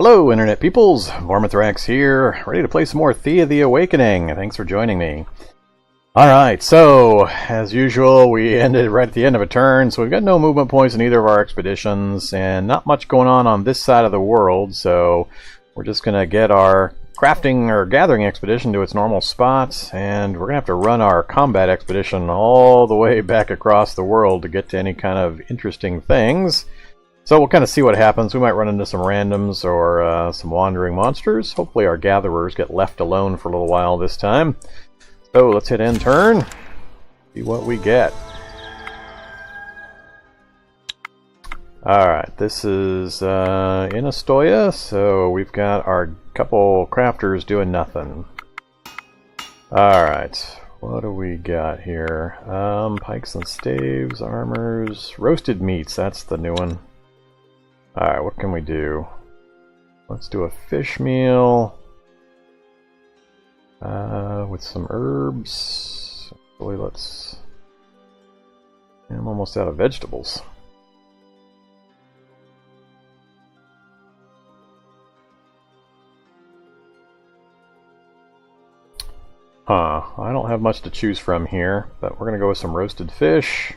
Hello, Internet peoples! Vormithrax here, ready to play some more Thea the Awakening. Thanks for joining me. Alright, so, as usual, we ended right at the end of a turn, so we've got no movement points in either of our expeditions, and not much going on this side of the world, so we're just going to get our crafting or gathering expedition to its normal spot, and we're going to have to run our combat expedition all the way back across the world to get to any kind of interesting things. So we'll kind of see what happens. We might run into some randoms or some wandering monsters. Hopefully our gatherers get left alone for a little while this time. So let's hit end turn. See what we get. Alright, this is in Astoya, so we've got our couple crafters doing nothing. Alright, what do we got here? Pikes and staves, armors, roasted meats, that's the new one. Alright, what can we do? Let's do a fish meal with some herbs. Actually, I'm almost out of vegetables. I don't have much to choose from here, but we're going to go with some roasted fish.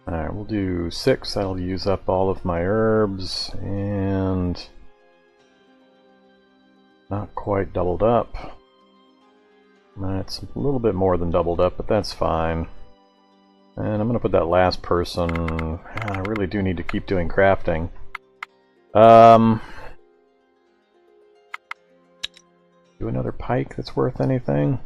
Alright, we'll do 6. That'll use up all of my herbs, and not quite doubled up. That's a little bit more than doubled up, but that's fine. And I'm going to put that last person. I really do need to keep doing crafting. Do another pike that's worth anything.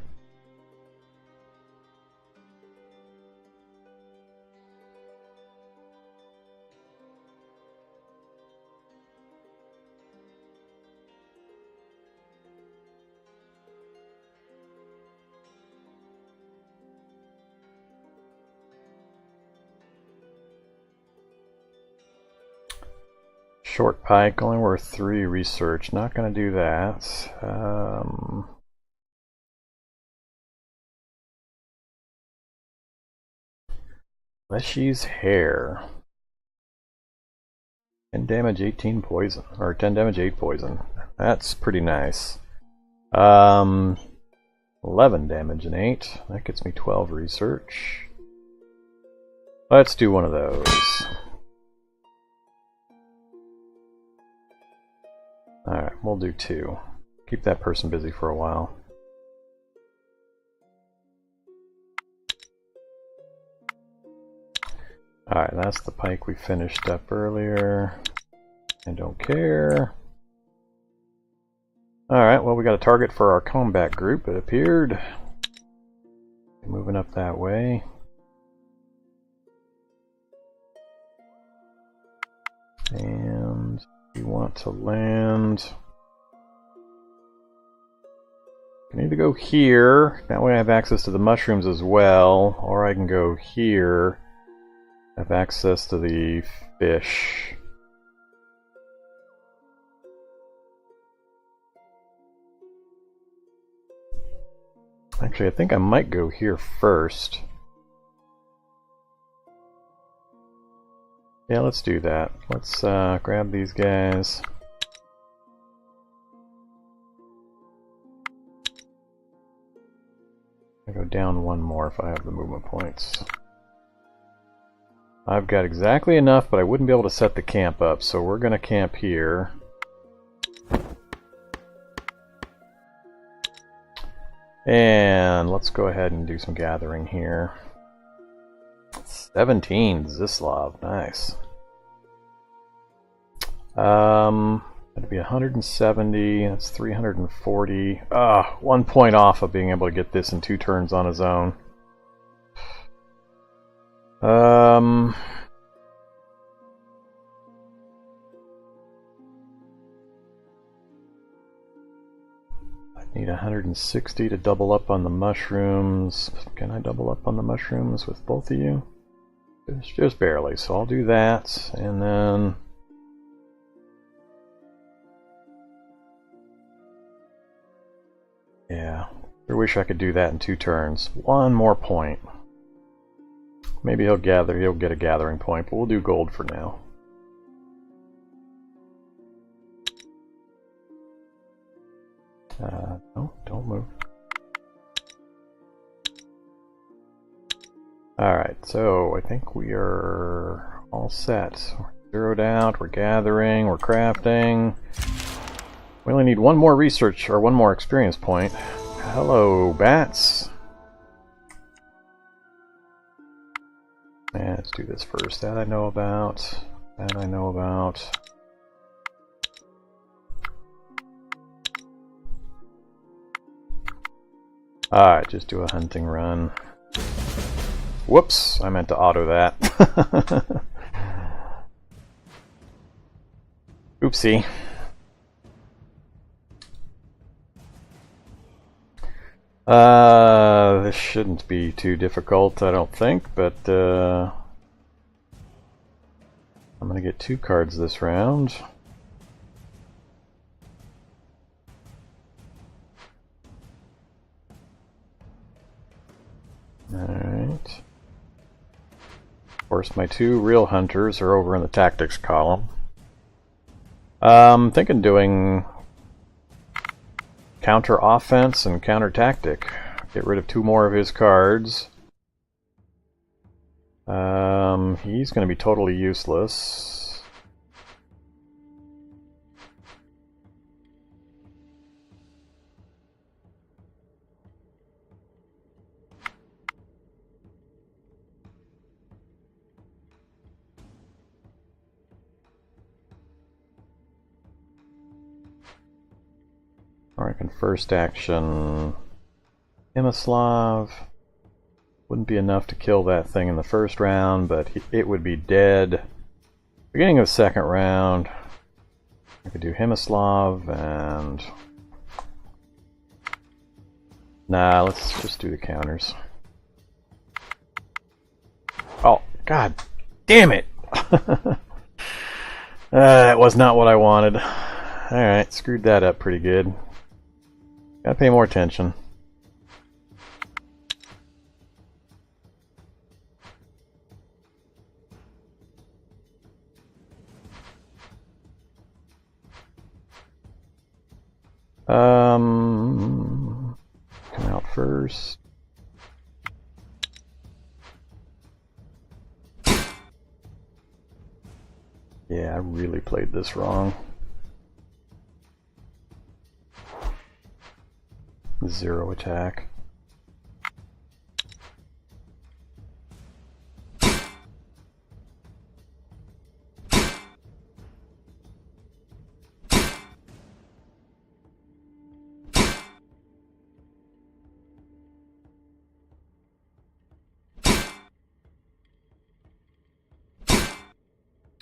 Short pike, only worth 3 research. Not going to do that. Leshy's hair. 10 damage, 18 poison. Or 10 damage, 8 poison. That's pretty nice. 11 damage and 8. That gets me 12 research. Let's do one of those. Alright, we'll do 2. Keep that person busy for a while. Alright, that's the pike we finished up earlier. I don't care. Alright, well, we got a target for our combat group, it appeared. Moving up that way. And we want to land. I need to go here. That way I have access to the mushrooms as well. Or I can go here. Have access to the fish. Actually, I think I might go here first. Yeah, let's do that. Let's grab these guys. I'll go down 1 more if I have the movement points. I've got exactly enough, but I wouldn't be able to set the camp up, so we're going to camp here. And let's go ahead and do some gathering here. 17 Zislav, nice. That'd be 170, that's 340. 1 point off of being able to get this in 2 turns on his own. I need 160 to double up on the mushrooms. Can I double up on the mushrooms with both of you? Just barely, so I'll do that, and then yeah, I wish I could do that in 2 turns. 1 more point. maybe he'll get a gathering point, but we'll do gold for now. No, don't move. Alright, so I think we are all set. We're zeroed out, we're gathering, we're crafting. We only need one more research, or one more experience point. Hello, bats. Let's do this first. That I know about. That I know about. Alright, just do a hunting run. Whoops, I meant to auto that. Oopsie. This shouldn't be too difficult, I don't think, but I'm gonna get 2 cards this round. Alright. Of course, my 2 real hunters are over in the tactics column. I'm thinking doing counter offense and counter tactic. Get rid of 2 more of his cards. He's going to be totally useless. Or I can first action Imislav. Wouldn't be enough to kill that thing in the first round, but it would be dead. Beginning of the second round, I could do Himislav and... Nah, let's just do the counters. Oh, god damn it! That was not what I wanted. Alright, screwed that up pretty good. Gotta pay more attention. Come out first. Yeah, I really played this wrong. 0 attack.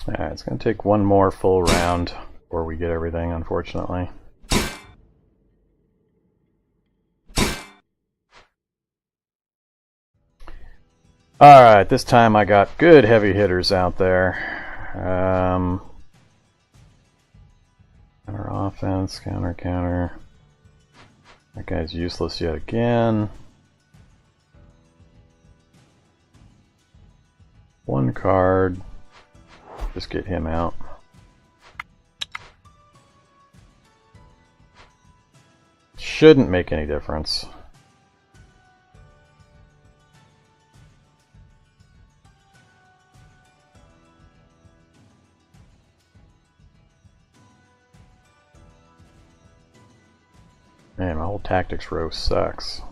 Alright, it's going to take one more full round before we get everything, unfortunately. Alright, this time I got good heavy hitters out there. Counter offense, counter. That guy's useless yet again. 1 card. Just get him out. Shouldn't make any difference. Man, my whole tactics row sucks.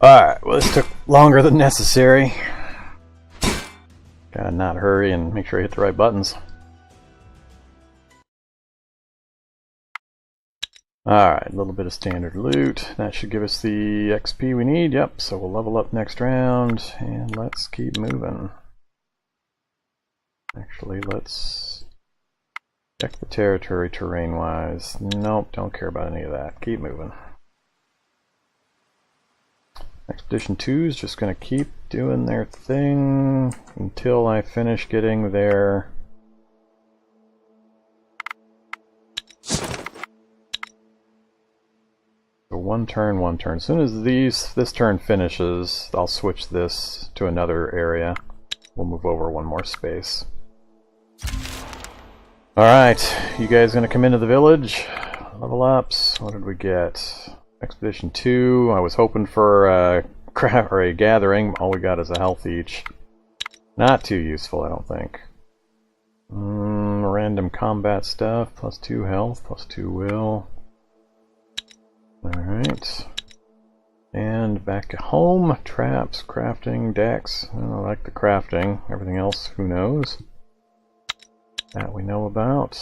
Alright, well this took longer than necessary. Gotta not hurry and make sure I hit the right buttons. Alright, a little bit of standard loot. That should give us the XP we need. Yep, so we'll level up next round and let's keep moving. Actually, let's Check the territory terrain-wise. Nope, don't care about any of that. Keep moving. Expedition 2 is just going to keep doing their thing until I finish getting their... So one turn, one turn. As soon as this turn finishes, I'll switch this to another area. We'll move over one more space. Alright, you guys gonna come into the village? Level ups. What did we get? Expedition 2. I was hoping for a gathering. All we got is a health each. Not too useful, I don't think. Random combat stuff. +2 health, +2 will. Alright. And back at home. Traps, crafting, decks. I like the crafting. Everything else, who knows? That we know about.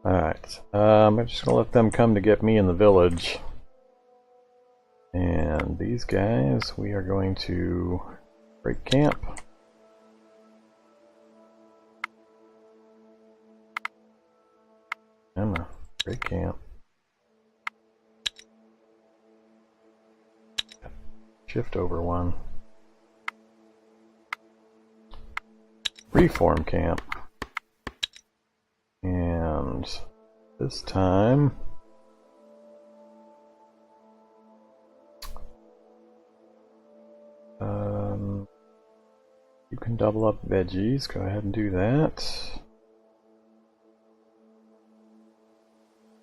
Alright. I'm just going to let them come to get me in the village. And these guys, we are going to break camp. Emma, break camp. Shift over one. Reform camp. And this time you can double up veggies. Go ahead and do that.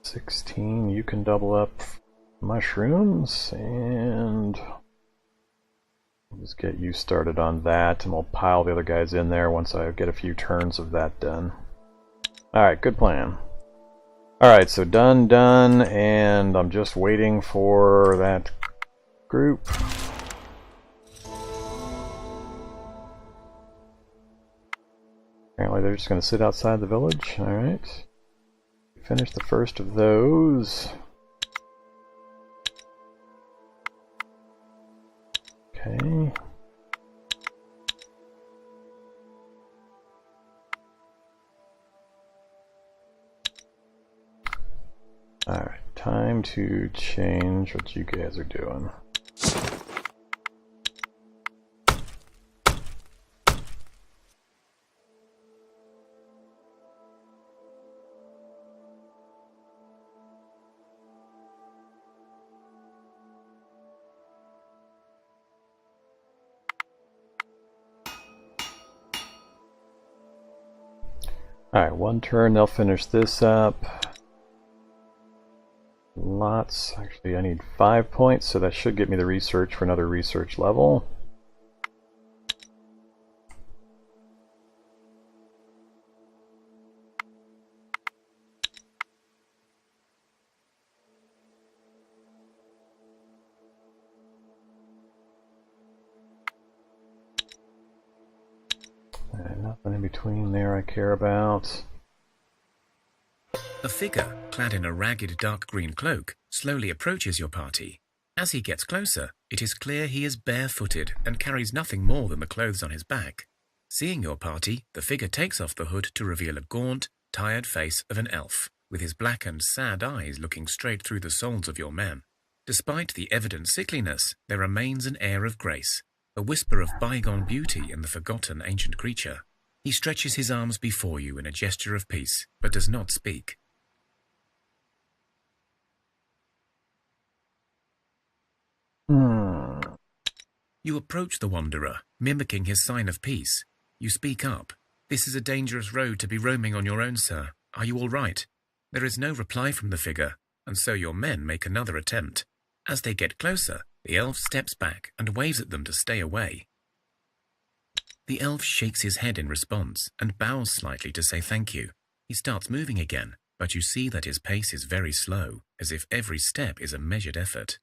16, you can double up mushrooms, and we'll just get you started on that, and we'll pile the other guys in there once I get a few turns of that done. Alright, good plan. Alright, so done, and I'm just waiting for that group. Apparently they're just going to sit outside the village. Alright. Finish the first of those. Okay. Alright, time to change what you guys are doing. Alright, one turn, they'll finish this up. Lots. Actually, I need 5 points, so that should get me the research for another research level. And nothing in between there I care about. A figure, clad in a ragged dark green cloak, slowly approaches your party. As he gets closer, it is clear he is barefooted and carries nothing more than the clothes on his back. Seeing your party, the figure takes off the hood to reveal a gaunt, tired face of an elf, with his blackened, sad eyes looking straight through the souls of your men. Despite the evident sickliness, there remains an air of grace, a whisper of bygone beauty in the forgotten ancient creature. He stretches his arms before you in a gesture of peace, but does not speak. You approach the wanderer, mimicking his sign of peace. You speak up. "This is a dangerous road to be roaming on your own, sir. Are you all right?" There is no reply from the figure, and so your men make another attempt. As they get closer, the elf steps back and waves at them to stay away. The elf shakes his head in response and bows slightly to say thank you. He starts moving again, but you see that his pace is very slow, as if every step is a measured effort.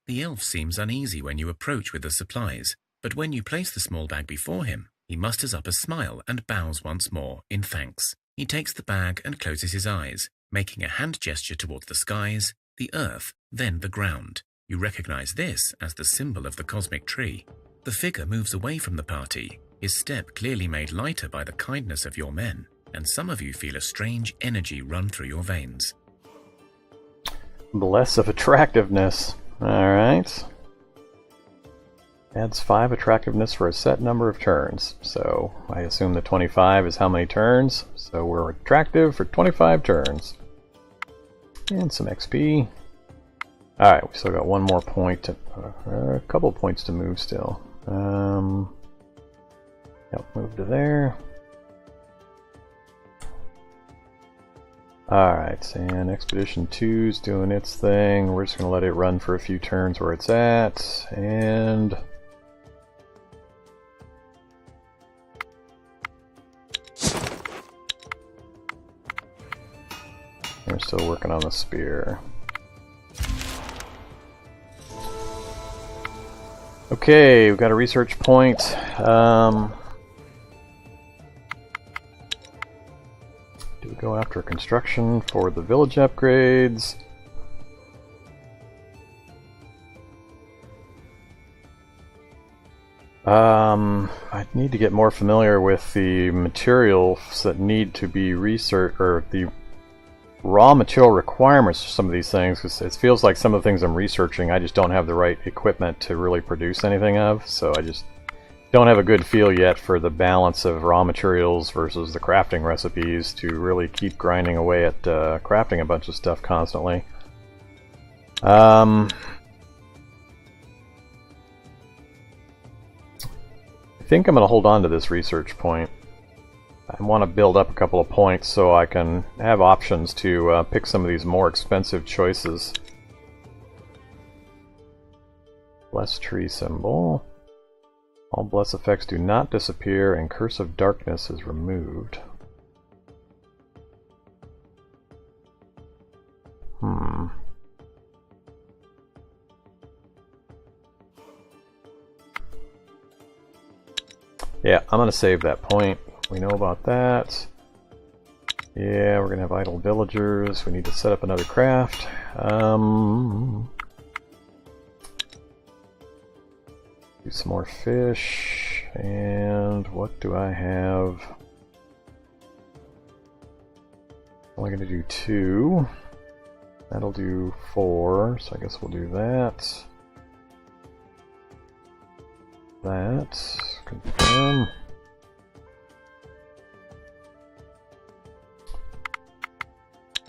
The elf seems uneasy when you approach with the supplies, but when you place the small bag before him, he musters up a smile and bows once more, in thanks. He takes the bag and closes his eyes, making a hand gesture towards the skies, the earth, then the ground. You recognize this as the symbol of the cosmic tree. The The figure moves away from the party, his step clearly made lighter by the kindness of your men, and some of you feel a strange energy run through your veins. Bless of attractiveness. Alright. Adds 5 attractiveness for a set number of turns. So I assume the 25 is how many turns. So we're attractive for 25 turns. And some XP. Alright, we still got one more point. A couple points to move still. Yep, move to there. Alright, and Expedition 2's doing its thing. We're just going to let it run for a few turns where it's at. And we're still working on the spear. Okay, we've got a research point. Do we go after construction for the village upgrades? I need to get more familiar with the materials that need to be researched, or the raw material requirements for some of these things, because it feels like some of the things I'm researching I just don't have the right equipment to really produce anything of, so I just don't have a good feel yet for the balance of raw materials versus the crafting recipes to really keep grinding away at crafting a bunch of stuff constantly. I think I'm going to hold on to this research point. I want to build up a couple of points so I can have options to pick some of these more expensive choices. Bless tree symbol. All bless effects do not disappear and Curse of Darkness is removed. Yeah, I'm going to save that point. We know about that. Yeah, we're going to have idle villagers. We need to set up another craft. Do some more fish. And what do I have? Only going to do 2. That'll do 4, so I guess we'll do that. That. Confirm.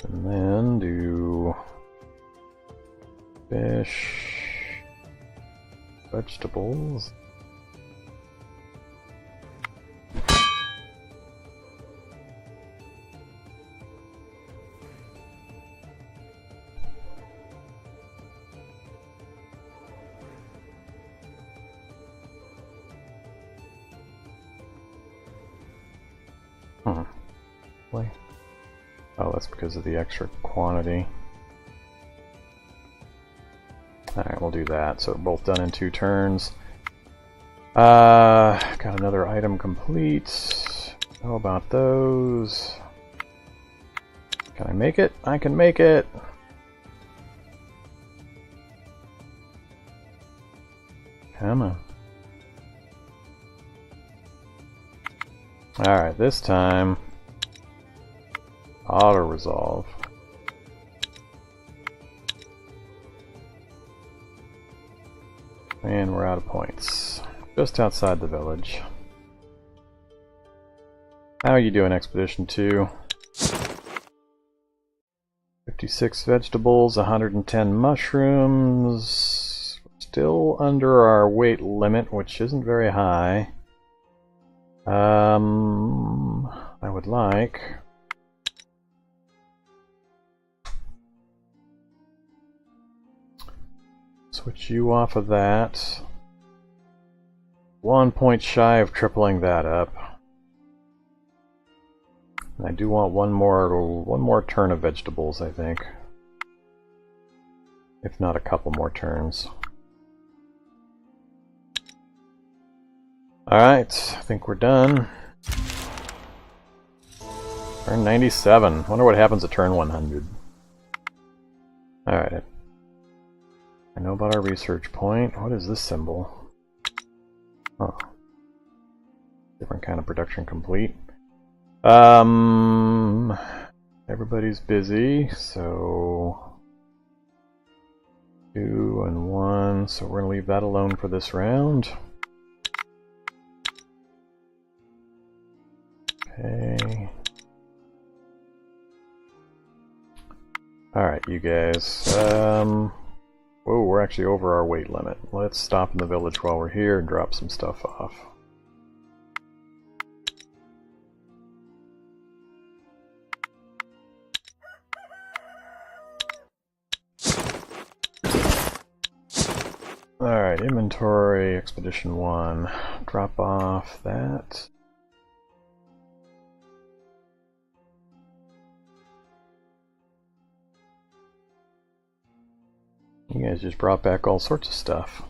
And then do fish, vegetables. Wait. Oh, that's because of the extra quantity. Alright, we'll do that. So both done in 2 turns. Got another item complete. How about those? Can I make it? I can make it! Come on. Alright, this time auto-resolve. And we're out of points. Just outside the village. How are you doing, Expedition 2? 56 vegetables, 110 mushrooms. Still under our weight limit, which isn't very high. I would like... switch you off of that. 1 point shy of tripling that up. And I do want one more turn of vegetables, I think. If not a couple more turns. Alright, I think we're done. Turn 97. Wonder what happens at turn 100. Alright. I know about our research point. What is this symbol? Oh. Different kind of production complete. Everybody's busy, so 2 and 1, so we're gonna leave that alone for this round. Okay. Alright, you guys. Whoa, we're actually over our weight limit. Let's stop in the village while we're here and drop some stuff off. Alright, inventory, Expedition 1. Drop off that. You guys just brought back all sorts of stuff.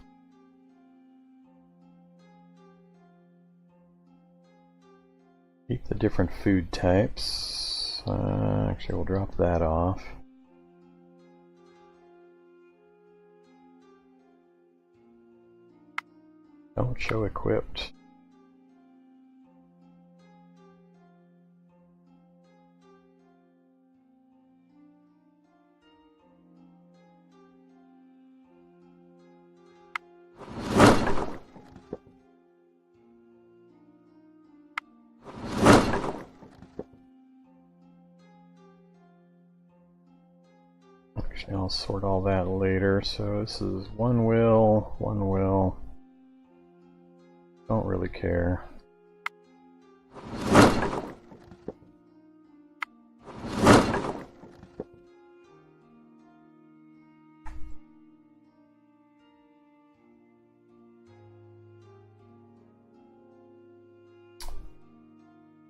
Keep the different food types. Actually, we'll drop that off. Don't show equipped. Actually, I'll sort all that later. So this is one will, one will. Don't really care.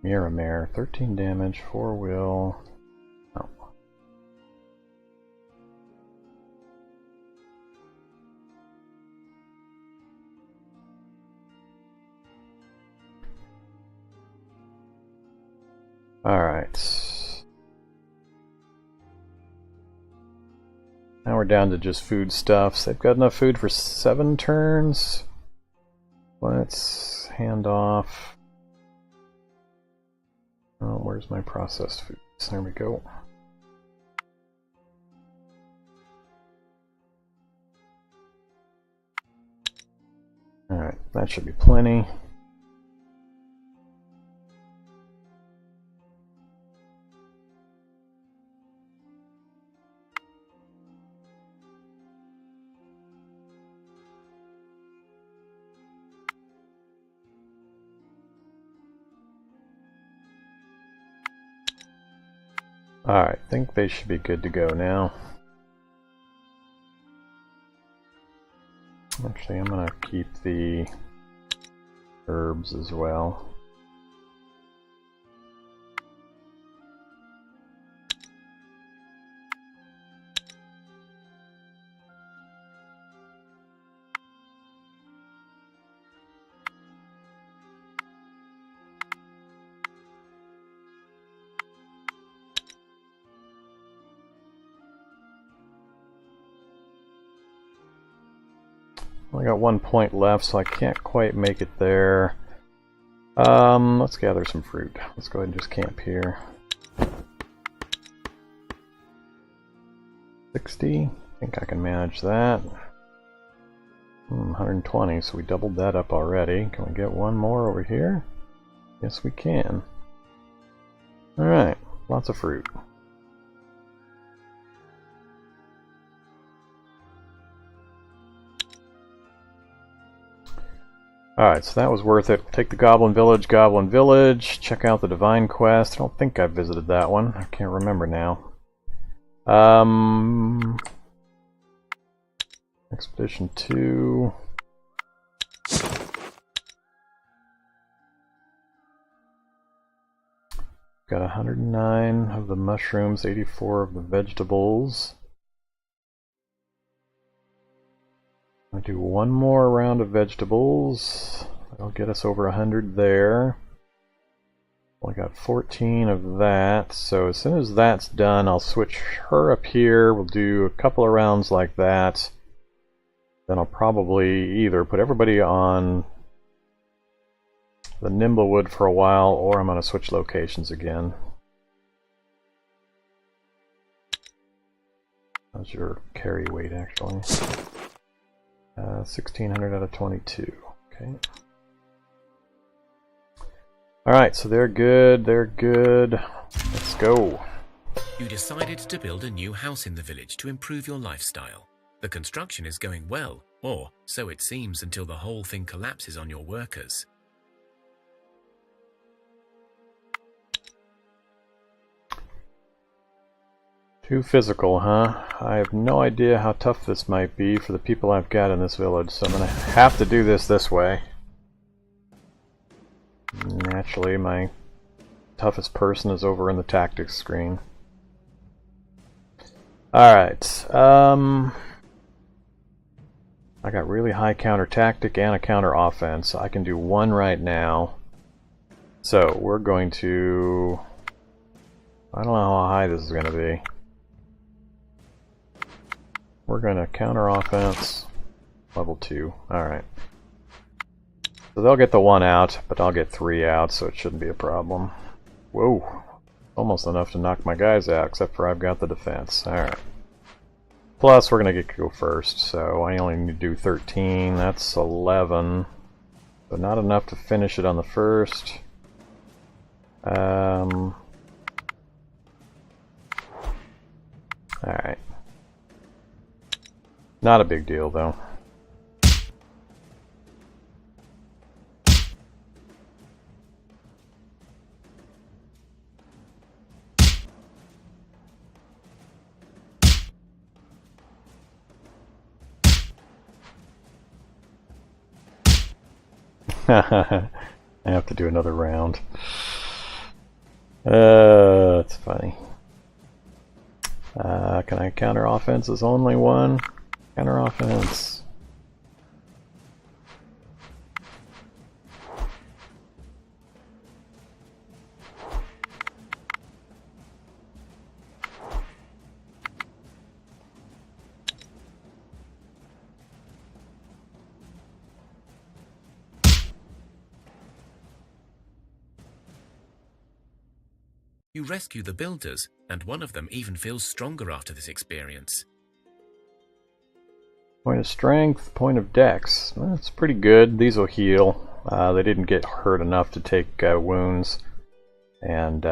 Miramare, 13 damage, 4 will. Oh. Alright. Now we're down to just foodstuffs. They've got enough food for 7 turns. Let's hand off. Oh, where's my processed foods? There we go. Alright, that should be plenty. Alright, I think they should be good to go now. Actually, I'm going to keep the herbs as well. I got 1 point left, so I can't quite make it there. Let's gather some fruit. Let's go ahead and just camp here. 60. I think I can manage that. 120, so we doubled that up already. Can we get one more over here? Yes, we can. Alright, lots of fruit. Alright, so that was worth it. Take the Goblin Village, check out the Divine Quest. I don't think I've visited that one. I can't remember now. Expedition 2. Got 109 of the mushrooms, 84 of the vegetables. I'll do one more round of vegetables. That'll get us over 100 there. Well, I got 14 of that, so as soon as that's done, I'll switch her up here. We'll do a couple of rounds like that. Then I'll probably either put everybody on the Nimblewood for a while, or I'm going to switch locations again. How's your carry weight, actually? 1600 out of 22. Okay. Alright, so they're good, they're good. Let's go. You decided to build a new house in the village to improve your lifestyle. The construction is going well, or so it seems until the whole thing collapses on your workers. Too physical, huh? I have no idea how tough this might be for the people I've got in this village, so I'm going to have to do this way. Naturally, my toughest person is over in the tactics screen. Alright, I got really high counter tactic and a counter offense. I can do one right now. So, we're going to... I don't know how high this is going to be. We're going to counter offense level 2. Alright. So they'll get the 1 out, but I'll get 3 out, so it shouldn't be a problem. Whoa. Almost enough to knock my guys out, except for I've got the defense. Alright. Plus, we're going to get go first, so I only need to do 13. That's 11. But not enough to finish it on the first. Alright. Not a big deal, though. I have to do another round. That's funny. Can I counter offense as only one? Counter offense. You rescue the builders, and one of them even feels stronger after this experience. Point of strength, point of dex. That's pretty good. These will heal. They didn't get hurt enough to take wounds. And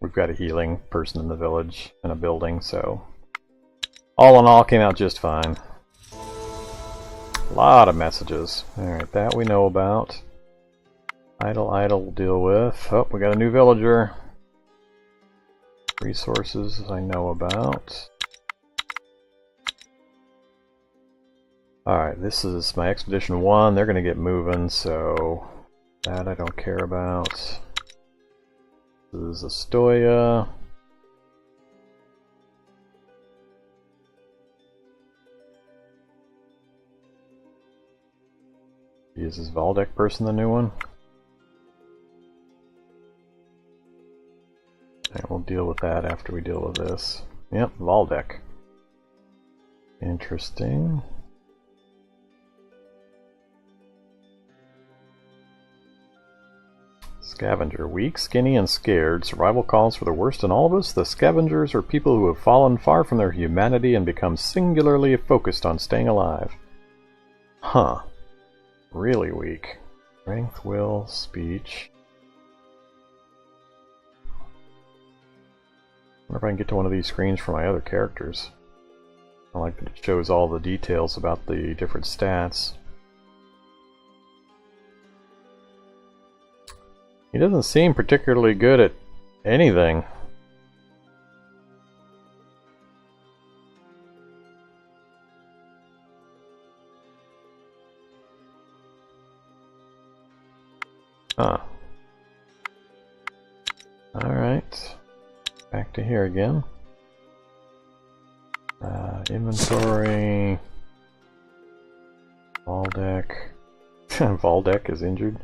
we've got a healing person in the village and a building, so all in all came out just fine. A lot of messages. Alright, that we know about. Idle, we'll deal with. Oh, we got a new villager. Resources I know about. Alright, this is my Expedition 1. They're going to get moving, so that I don't care about. This is Astoya. Is this Valdek person the new one? And we'll deal with that after we deal with this. Yep, Valdek. Interesting. Scavenger. Weak, skinny, and scared. Survival calls for the worst in all of us. The scavengers are people who have fallen far from their humanity and become singularly focused on staying alive. Huh. Really weak. Strength, will, speech. I wonder if I can get to one of these screens for my other characters. I like that it shows all the details about the different stats. He doesn't seem particularly good at anything. Huh. Alright. Back to here again. Inventory. Valdek. Valdek is injured.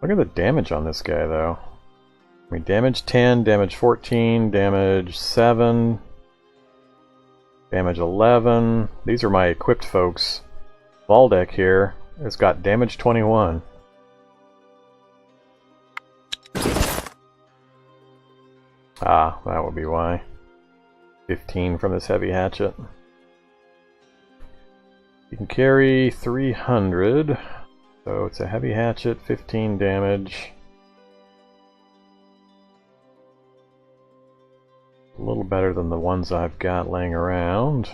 Look at the damage on this guy, though. I mean, damage 10, damage 14, damage 7, damage 11. These are my equipped folks. Valdek here has got damage 21. Ah, that would be why. 15 from this heavy hatchet. You can carry 300, so it's a heavy hatchet, 15 damage. A little better than the ones I've got laying around.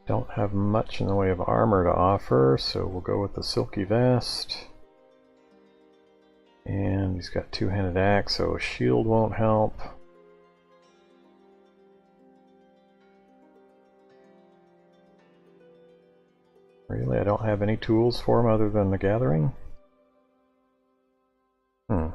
Don't have much in the way of armor to offer, so we'll go with the silky vest. And he's got two-handed axe, so a shield won't help. Really, I don't have any tools for him other than the gathering? Alright.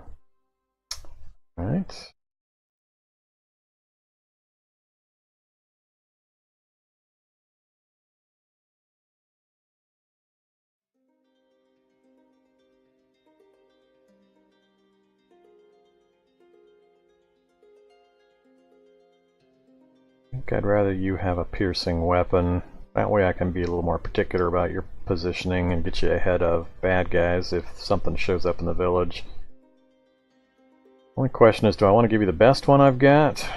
I think I'd rather you have a piercing weapon. That way I can be a little more particular about your positioning and get you ahead of bad guys if something shows up in the village. Only question is, do I want to give you the best one I've got?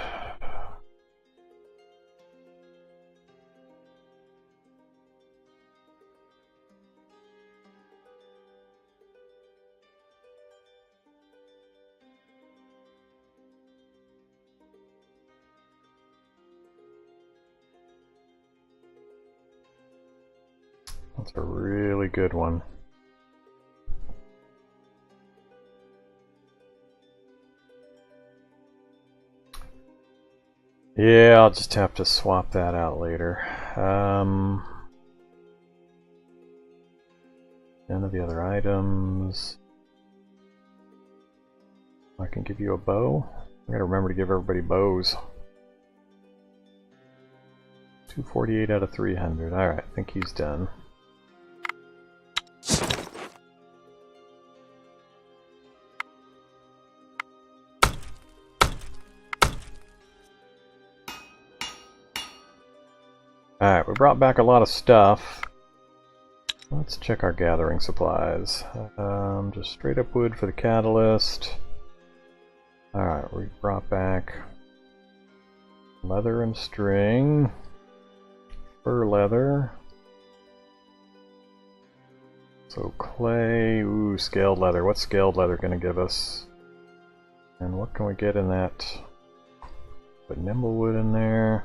That's a really good one. Yeah, I'll just have to swap that out later. None of the other items. I can give you a bow. I gotta remember to give everybody bows. 248 out of 300. Alright, I think he's done. Alright, we brought back a lot of stuff. Let's check our gathering supplies. Just straight up wood for the catalyst. Alright, we brought back leather and string, fur leather, so clay, ooh, scaled leather. What's scaled leather going to give us? And what can we get in that? Put nimblewood in there.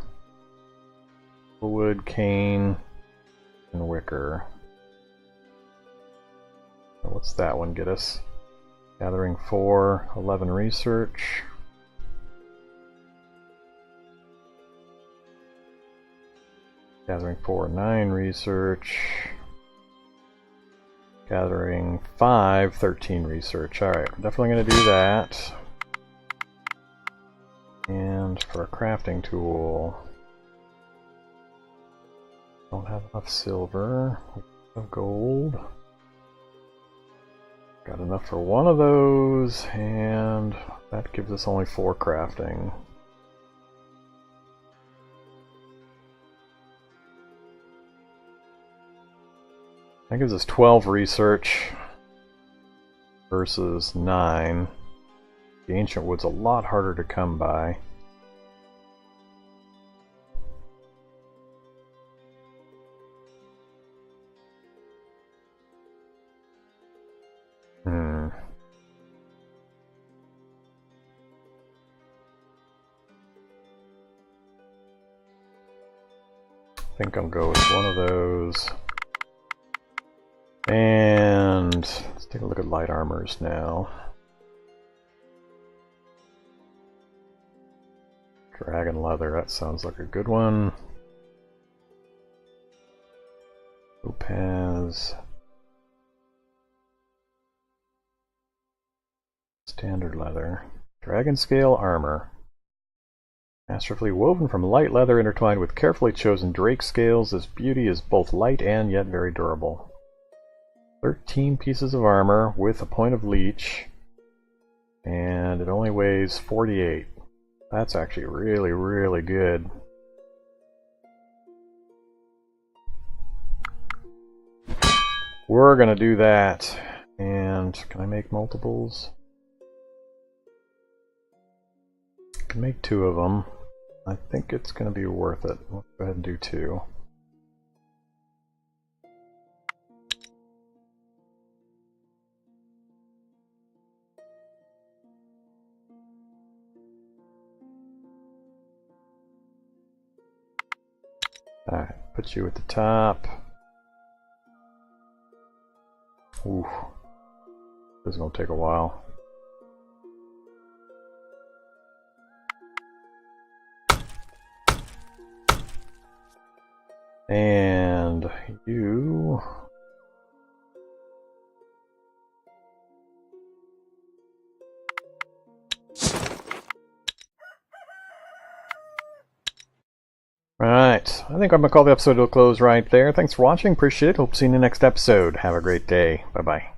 Wood, cane, and wicker. What's that one get us? Gathering 4, 11 research. Gathering 4, 9 research. Gathering 5, 13 research. Alright, we're definitely going to do that. And for a crafting tool, don't have enough silver, of gold. Got enough for one of those, and that gives us only 4 crafting. That gives us 12 research versus 9. The ancient wood's a lot harder to come by. I think I'll go with one of those. And let's take a look at light armors now. Dragon leather, that sounds like a good one. Topaz. Standard leather. Dragon scale armor. Masterfully woven from light leather intertwined with carefully chosen drake scales, this beauty is both light and yet very durable. 13 pieces of armor with a point of leech, and it only weighs 48. That's actually really, really good. We're gonna do that. And can I make multiples? I can make 2 of them. I think it's gonna be worth it. Let's go ahead and do 2. Alright, put you at the top. Oof. This is going to take a while. And you... Alright, I think I'm going to call the episode to a close right there. Thanks for watching, appreciate it. Hope to see you in the next episode. Have a great day. Bye-bye.